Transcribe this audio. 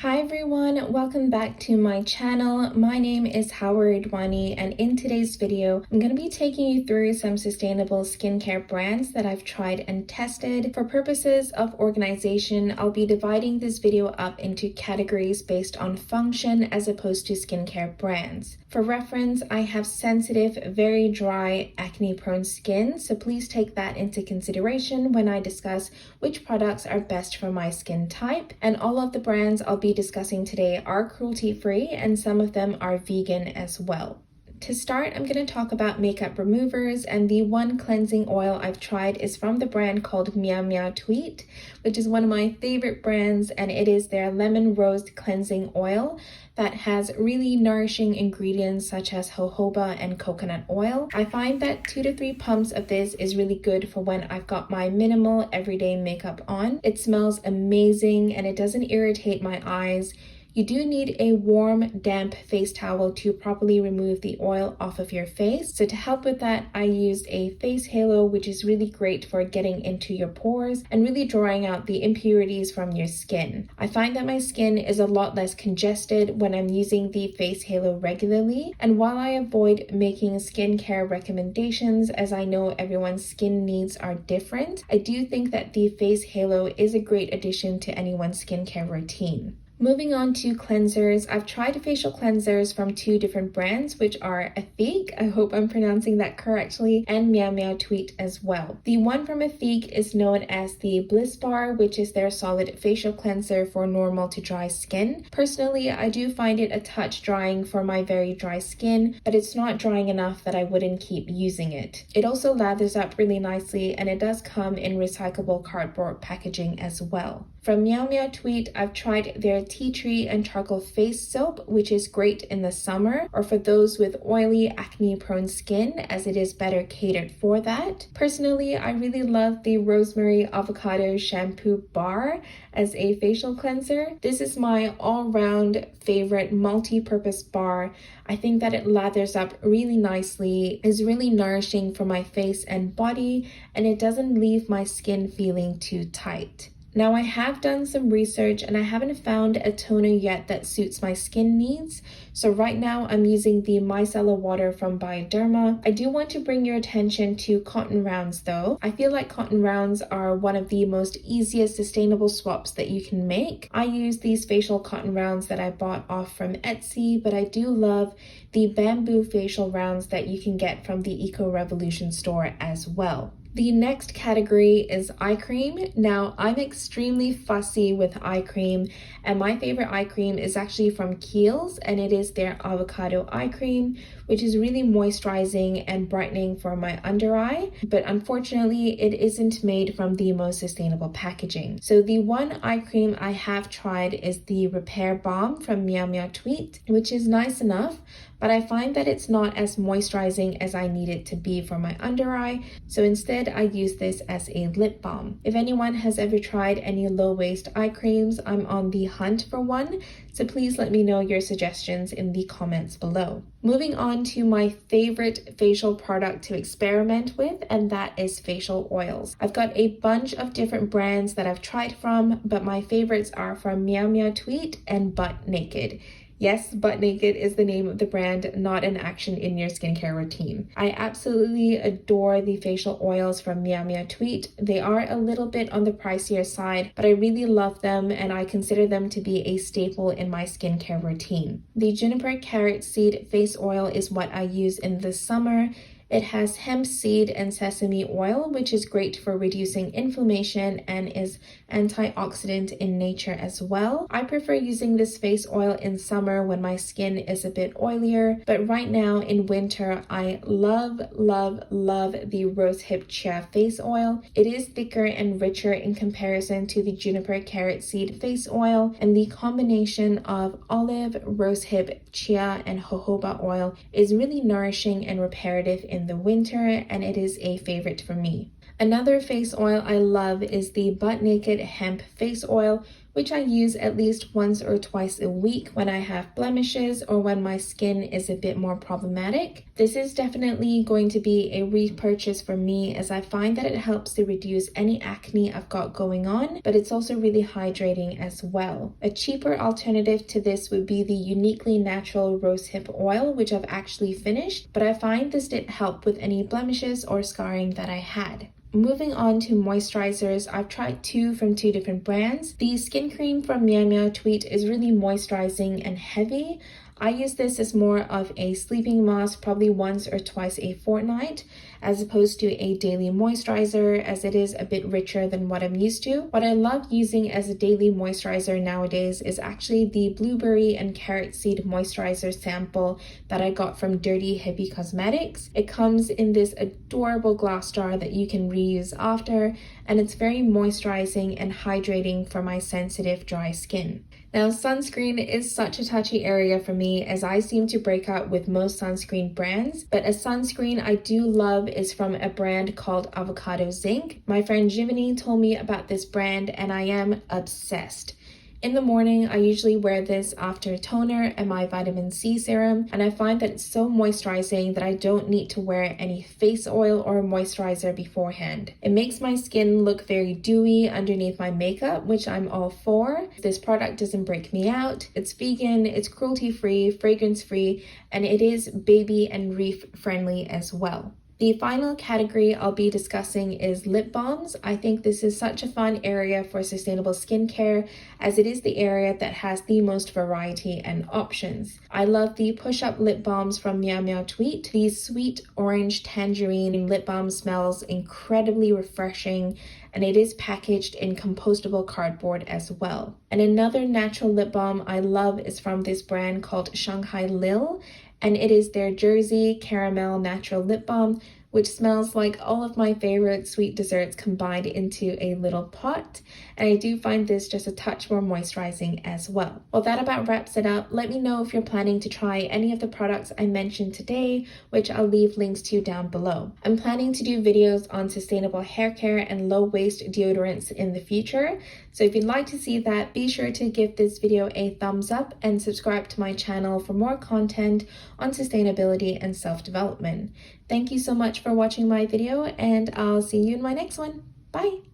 Hi everyone, welcome back to my channel. My name is ᴄᴏᴜᴜᴜᴜ and in today's video, I'm going to be taking you through some sustainable skincare brands that I've tried and tested. For purposes of organization, I'll be dividing this video up into categories based on function as opposed to skincare brands. For reference, I have sensitive, very dry, acne-prone skin, so please take that into consideration when I discuss which products are best for my skin type. And all of the brands I'll be discussing today are cruelty-free and some of them are vegan as well. To start, I'm going to talk about makeup removers, and the one cleansing oil I've tried is from the brand called Meow, which is one of my favorite brands, and it is their lemon rose cleansing oil that has really nourishing ingredients such as jojoba and coconut oil. I find that 2 to 3 pumps of this is really good for when I've got my minimal everyday makeup on. It smells amazing and it doesn't irritate my eyes. You do need a warm, damp face towel to properly remove the oil off of your face. So to help with that, I used a face halo, which is really great for getting into your pores and really drawing out the impurities from your skin. I find that my skin is a lot less congested when I'm using the face halo regularly. And while I avoid making skincare recommendations, as I know everyone's skin needs are different, I do think that the face halo is a great addition to anyone's skincare routine. Moving on to cleansers, I've tried facial cleansers from 2 different brands, which are Ethique, I hope I'm pronouncing that correctly, and Meow as well. The one from Ethique is known as the Bliss Bar, which is their solid facial cleanser for normal to dry skin. Personally, I do find it a touch drying for my very dry skin, but it's not drying enough that I wouldn't keep using it. It also lathers up really nicely, and it does come in recyclable cardboard packaging as well. From Meow, I've tried their tea tree and charcoal face soap, which is great in the summer or for those with oily, acne-prone skin, as it is better catered for that. Personally, I really love the Rosemary Avocado Shampoo Bar as a facial cleanser. This is my all-round favorite multi-purpose bar. I think that it lathers up really nicely, is really nourishing for my face and body, and it doesn't leave my skin feeling too tight. Now, I have done some research and I haven't found a toner yet that suits my skin needs. So right now I'm using the micellar water from Bioderma. I do want to bring your attention to cotton rounds though. I feel like cotton rounds are one of the most easiest sustainable swaps that you can make. I use these facial cotton rounds that I bought off from Etsy, but I do love the bamboo facial rounds that you can get from the Eco Revolution store as well. The next category is eye cream. Now, I'm extremely fussy with eye cream, and my favorite eye cream is actually from Kiehl's, and it is their avocado eye cream, which is really moisturizing and brightening for my under eye, but unfortunately, it isn't made from the most sustainable packaging. So the one eye cream I have tried is the Repair Balm from Meow, which is nice enough, but I find that it's not as moisturizing as I need it to be for my under eye, so instead I use this as a lip balm. If anyone has ever tried any low-waste eye creams, I'm on the hunt for one, so please let me know your suggestions in the comments below. Moving on to my favorite facial product to experiment with, and that is facial oils. I've got a bunch of different brands that I've tried from, but my favorites are from Meow and Butt Naked. Yes, Butt Naked is the name of the brand, not an action in your skincare routine. I absolutely adore the facial oils from Meow. They are a little bit on the pricier side, but I really love them and I consider them to be a staple in my skincare routine. The juniper carrot seed face oil is what I use in the summer. It has hemp seed and sesame oil, which is great for reducing inflammation and is antioxidant in nature as well. I prefer using this face oil in summer when my skin is a bit oilier, but right now in winter, I love the rosehip chia face oil. It is thicker and richer in comparison to the juniper carrot seed face oil, and the combination of olive, rosehip, chia, and jojoba oil is really nourishing and reparative in the winter, and it is a favorite for me. Another face oil I love is the Butt Naked Hemp Face Oil, which I use at least once or twice a week when I have blemishes or when my skin is a bit more problematic. This is definitely going to be a repurchase for me, as I find that it helps to reduce any acne I've got going on, but it's also really hydrating as well. A cheaper alternative to this would be the Uniquely Natural Rosehip Oil, which I've actually finished, but I find this did help with any blemishes or scarring that I had. Moving on to moisturizers, I've tried two from two different brands. The skin cream from Meow is really moisturizing and heavy. I use this as more of a sleeping mask, probably once or twice a fortnight, as opposed to a daily moisturizer, as it is a bit richer than what I'm used to. What I love using as a daily moisturizer nowadays is actually the blueberry and carrot seed moisturizer sample that I got from Dirty Hippie Cosmetics. It comes in this adorable glass jar that you can reuse after, and it's very moisturizing and hydrating for my sensitive dry skin. Now, sunscreen is such a touchy area for me, as I seem to break out with most sunscreen brands, but a sunscreen I do love is from a brand called Avocado Zinc. My friend Zinc told me about this brand and I am obsessed. In the morning, I usually wear this after toner and my vitamin C serum, and I find that it's so moisturizing that I don't need to wear any face oil or moisturizer beforehand. It makes my skin look very dewy underneath my makeup, which I'm all for. This product doesn't break me out. It's vegan, it's cruelty-free, fragrance-free, and it is baby and reef friendly as well. The final category I'll be discussing is lip balms. I think this is such a fun area for sustainable skincare, as it is the area that has the most variety and options. I love the push-up lip balms from Meow. The sweet orange tangerine lip balm smells incredibly refreshing, and it is packaged in compostable cardboard as well. And another natural lip balm I love is from this brand called Shanghai Lil, and it is their Jersey Caramel Natural Lip Balm, which smells like all of my favorite sweet desserts combined into a little pot. And I do find this just a touch more moisturizing as well. Well, that about wraps it up. Let me know if you're planning to try any of the products I mentioned today, which I'll leave links to down below. I'm planning to do videos on sustainable hair care and low-waste deodorants in the future. So if you'd like to see that, be sure to give this video a thumbs up and subscribe to my channel for more content on sustainability and self-development. Thank you so much for watching my video, and I'll see you in my next one. Bye!